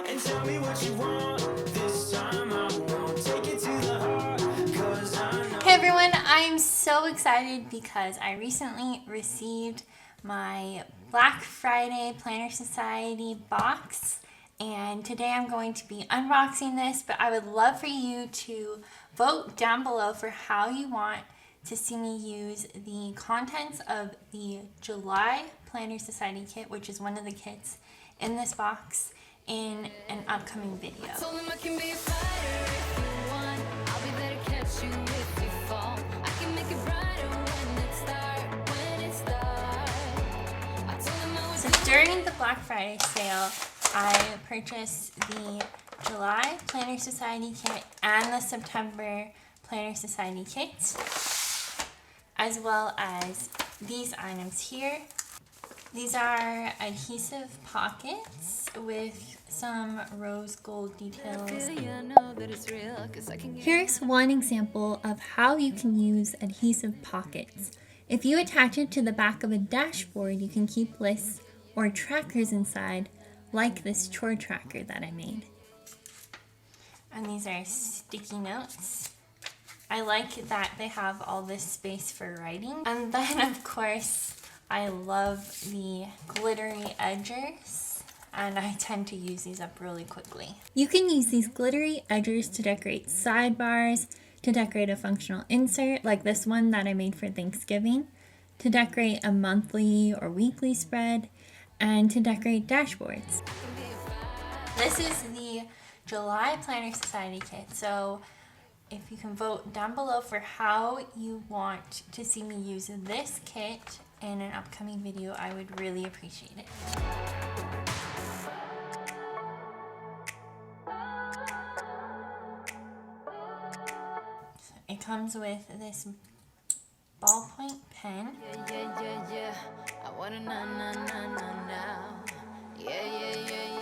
and tell me what you want. This time I won't take it to the heart, 'cause I know. Hey everyone, I'm so excited because I recently received my Black Friday Planner Society box, and today I'm going to be unboxing this, but I would love for you to vote down below for how you want to see me use the contents of the July Planner Society kit, which is one of the kits in this box, in an upcoming video. So during the Black Friday sale, I purchased the July Planner Society kit and the September Planner Society kit, as well as these items here. These are adhesive pockets with some rose gold details. Here's one example of how you can use adhesive pockets. If you attach it to the back of a dashboard, you can keep lists or trackers inside, like this chore tracker that I made. And these are sticky notes. I like that they have all this space for writing. And then, of course, I love the glittery edgers, and I tend to use these up really quickly. You can use these glittery edgers to decorate sidebars, to decorate a functional insert like this one that I made for Thanksgiving, to decorate a monthly or weekly spread, and to decorate dashboards. This is the July Planner Society kit, so if you can vote down below for how you want to see me use this kit in an upcoming video, I would really appreciate it. So it comes with this ballpoint pen.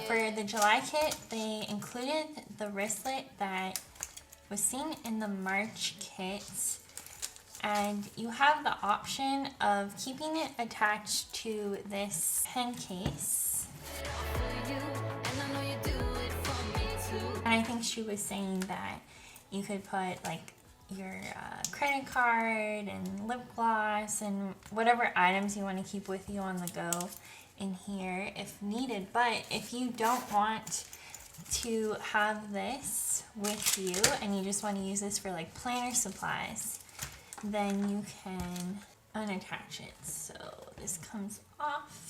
For the July kit, they included the wristlet that was seen in the March kits, and you have the option of keeping it attached to this pen case. And I think she was saying that you could put like your credit card and lip gloss and whatever items you want to keep with you on the go in here if needed. But if you don't want to have this with you and you just want to use this for like planner supplies, then you can unattach it. So this comes off.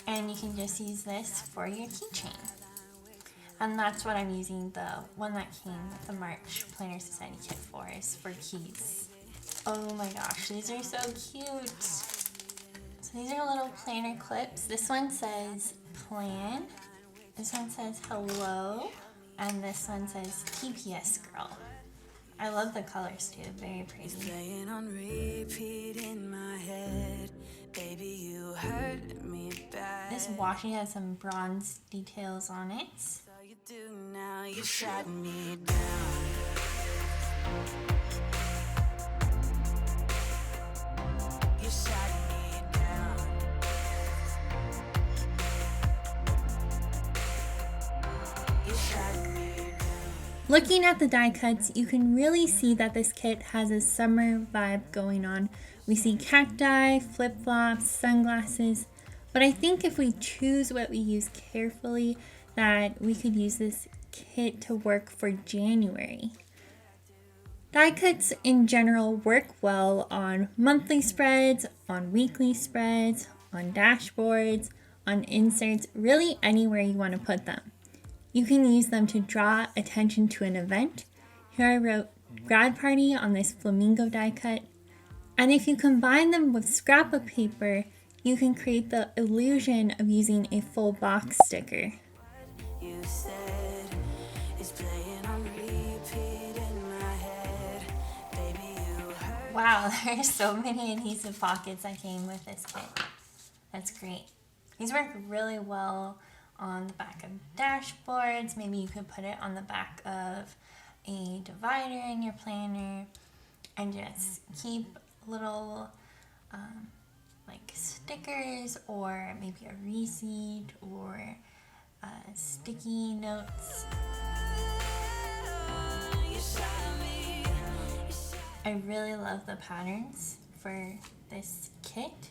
And you can just use this for your keychain. And that's what I'm using the one that came with the March Planner Society kit for, is for keys. Oh my gosh, these are so cute. So these are little planner clips. This one says plan. This one says hello. And this one says TPS girl. I love the colors too, very pretty. Playing on repeat in my head. Baby, you hurt me bad. This washi has some bronze details on it. So you do now, you shut me down. You shut me down. You shut me down. Looking at the die cuts, you can really see that this kit has a summer vibe going on. We see cacti, flip-flops, sunglasses, but I think if we choose what we use carefully, that we could use this kit to work for January. Die cuts in general work well on monthly spreads, on weekly spreads, on dashboards, on inserts, really anywhere you want to put them. You can use them to draw attention to an event. Here I wrote grad party on this flamingo die cut. And if you combine them with scrapbook paper, you can create the illusion of using a full box sticker. You said it's playing on repeat in my head. Baby, you hurt. Wow, there's so many adhesive pockets that came with this kit. That's great. These work really well on the back of dashboards. Maybe you could put it on the back of a divider in your planner and just keep little stickers or maybe a receipt or sticky notes. I really love the patterns for this kit.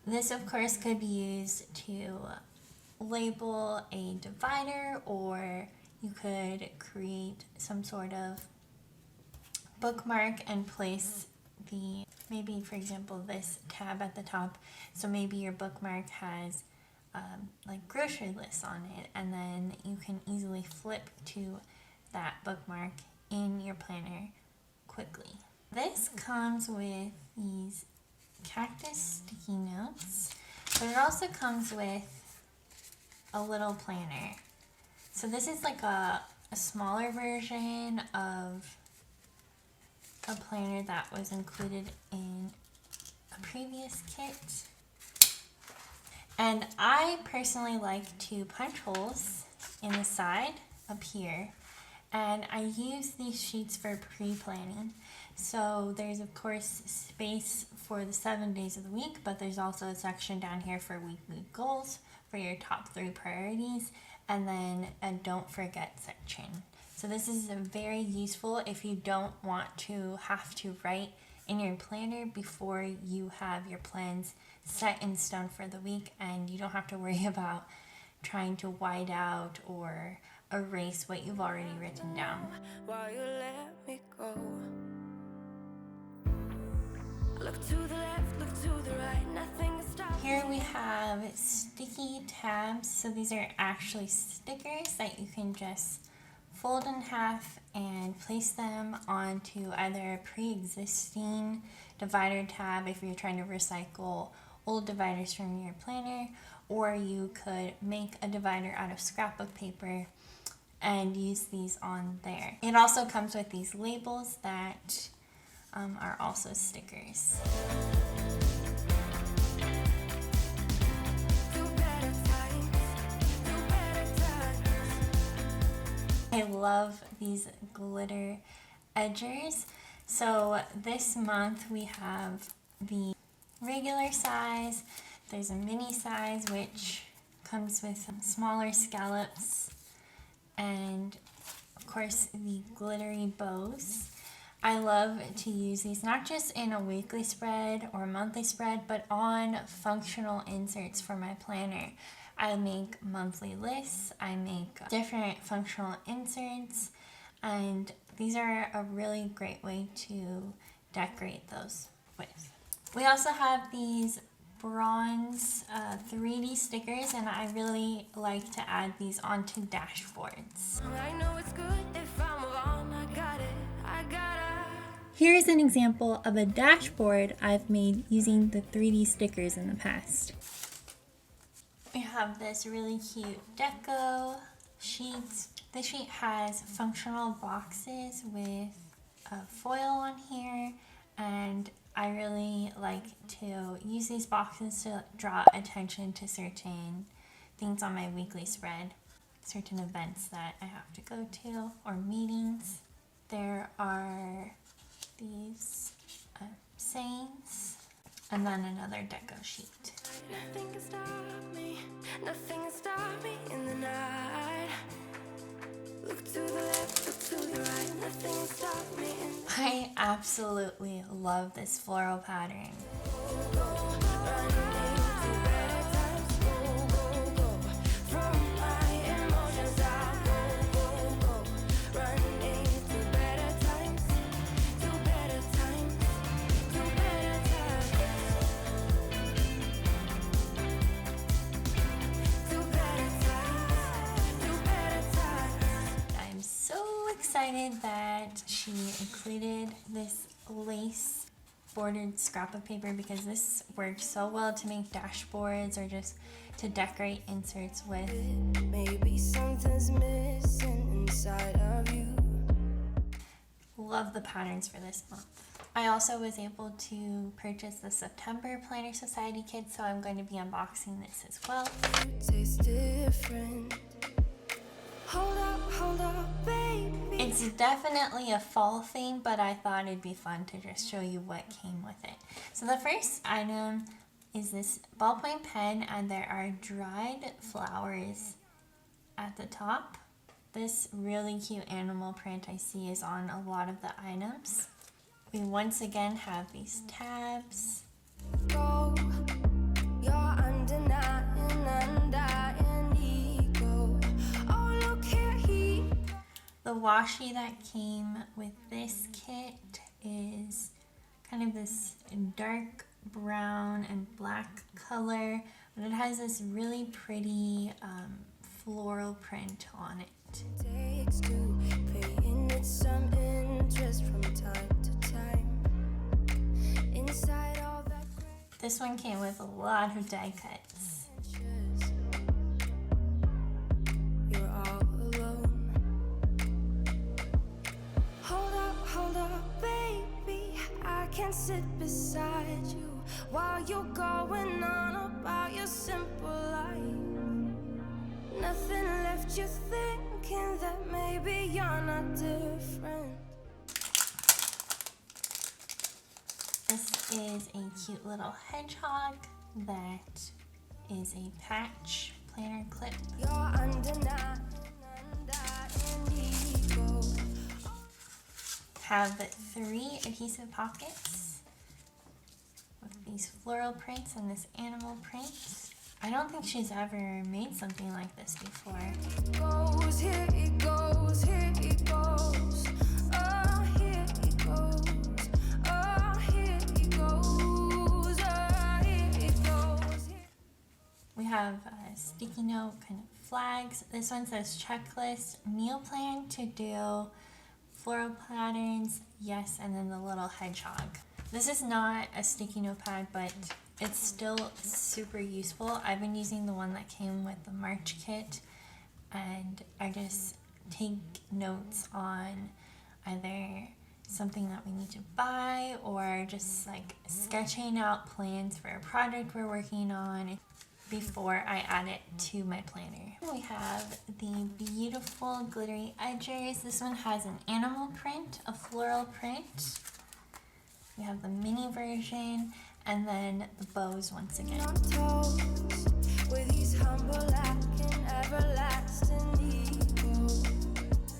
This of course could be used to label a divider, or you could create some sort of bookmark and place the, maybe for example this tab at the top, so maybe your bookmark has like grocery lists on it, and then you can easily flip to that bookmark in your planner quickly. This comes with these cactus sticky notes, but it also comes with a little planner. So this is like a smaller version of a planner that was included in a previous kit. And I personally like to punch holes in the side up here, and I use these sheets for pre-planning. So there's of course space for the 7 days of the week, but there's also a section down here for weekly goals, for your top 3 priorities, and then a don't forget section. So this is very useful if you don't want to have to write in your planner before you have your plans set in stone for the week, and you don't have to worry about trying to white out or erase what you've already written down. While you let me go. Look to the left, look to the right, nothing is stopping. Here we have sticky tabs. So these are actually stickers that you can just fold in half and place them onto either a pre-existing divider tab if you're trying to recycle old dividers from your planner, or you could make a divider out of scrapbook paper and use these on there. It also comes with these labels that are also stickers. I love these glitter edgers. So this month we have the regular size, there's a mini size which comes with some smaller scallops, and of course the glittery bows. I love to use these not just in a weekly spread or monthly spread, but on functional inserts for my planner. I make monthly lists, I make different functional inserts, and these are a really great way to decorate those with. We also have these bronze 3D stickers, and I really like to add these onto dashboards. I know it's good if I'm wrong, I got it, I got it. Here's an example of a dashboard I've made using the 3D stickers in the past. We have this really cute Deco Sheets. This sheet has functional boxes with foil on here, and I really like to use these boxes to draw attention to certain things on my weekly spread, certain events that I have to go to or meetings. There are these sayings, and then another Deco sheet. Nothing can stop me, nothing can stop me in the night. Look to the left, look to the right, nothing can stop me in the I absolutely love this floral pattern. Excited that she included this lace bordered scrapbook paper, because this works so well to make dashboards or just to decorate inserts with. maybe something's missing inside of you. Love the patterns for this month. I also was able to purchase the September Planner Society kit, so I'm going to be unboxing this as well. It tastes different. Hold up, baby. It's definitely a fall theme, but I thought it'd be fun to just show you what came with it. So the first item is this ballpoint pen, and there are dried flowers at the top. This really cute animal print I see is on a lot of the items. We once again have these tabs. Go, you're undeniable, undying ego. Oh, look here, the washi that came with this kit is kind of this dark brown and black color, but it has this really pretty floral print on it. takes to paying it some interest from time to time. Inside all that This one came with a lot of die cuts. interest, you're all alone. Hold up, baby. I can sit beside you while you're going on about your simple life. Nothing left you thinking that maybe you're not different. This is a cute little hedgehog that is a patch planner clip. You're undeniable, undying ego. Have 3 adhesive pockets with these floral prints and this animal print. I don't think she's ever made something like this before. Goes, here it goes, here it goes. Oh, here it goes. Oh, here it goes. Oh, here it goes. We have sticky note kind of flags. This one says checklist, meal plan to do, floral patterns, yes, and then the little hedgehog. This is not a sticky notepad, but it's still super useful. I've been using the one that came with the March kit, and I just take notes on either something that we need to buy or just like sketching out plans for a project we're working on before I add it to my planner. We have the beautiful glittery edges. This one has an animal print, a floral print. We have the mini version, and then the bows once again. On toes with these humble acting everlasting ego.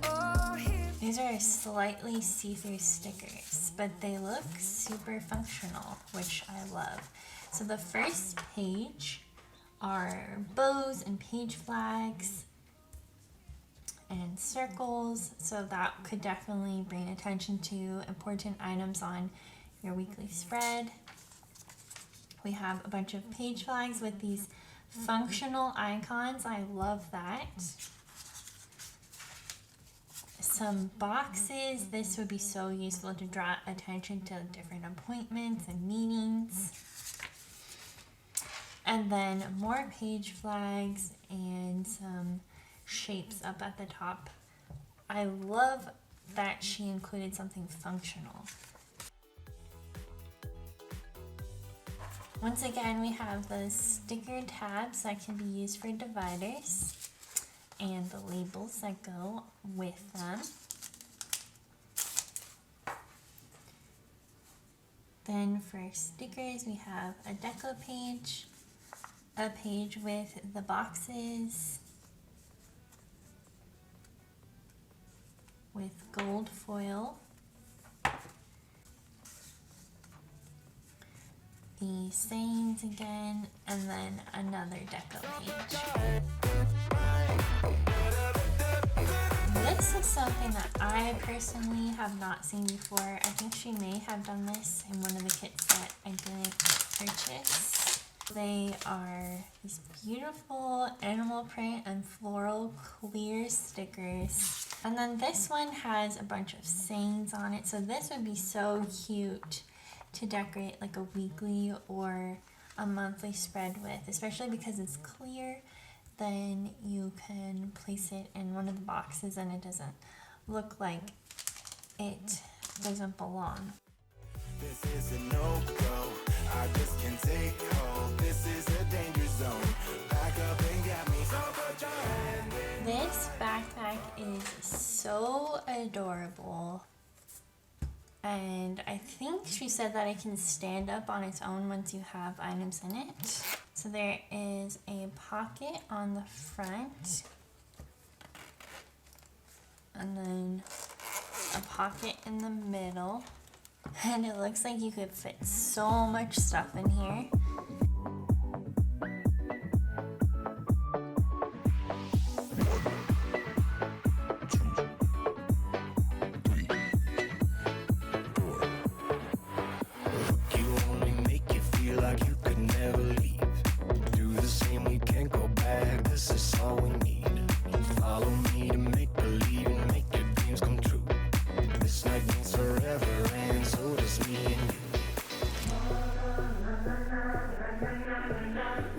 Oh, here. These are slightly see-through stickers, but they look super functional, which I love. So the first page are bows and page flags and circles, so that could definitely bring attention to important items on your weekly spread. We have a bunch of page flags with these functional icons. I love that. Some boxes. This would be so useful to draw attention to different appointments and meetings. And then more page flags and some shapes up at the top. I love that she included something functional. Once again, we have those sticker tabs that can be used for dividers and the labels that go with them. Then for stickers, we have a deco page, a page with the boxes with gold foil, the sayings again, and then another deco page. This is something that I personally have not seen before. I think she may have done this in one of the kits that I didn't purchase. They are these beautiful animal print and floral clear stickers. And then this one has a bunch of sayings on it. So this would be so cute to decorate like a weekly or a monthly spread with, especially because it's clear. Then you can place it in one of the boxes and it doesn't look like it doesn't belong. This is a no-go. I just can't take hold. This is a danger zone. Back up and get me. So put your hand in. This backpack is so adorable. and I think she said that it can stand up on its own once you have items in it. So there is a pocket on the front, and then a pocket in the middle, and it looks like you could fit so much stuff in here.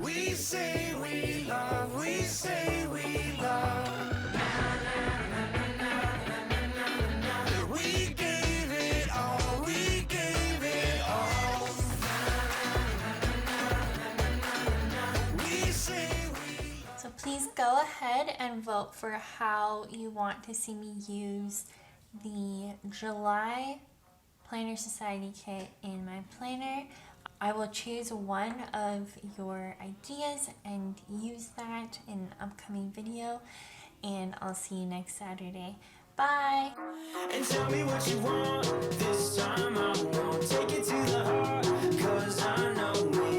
We say we love, we say we love. We gave it all, we gave it all. We say we love. So please go ahead and vote for how you want to see me use the July Planner Society kit in my planner. I will choose one of your ideas and use that in an upcoming video, and I'll see you next Saturday. Bye! And tell me what you want, this time I won't take it to the heart, 'cause I know we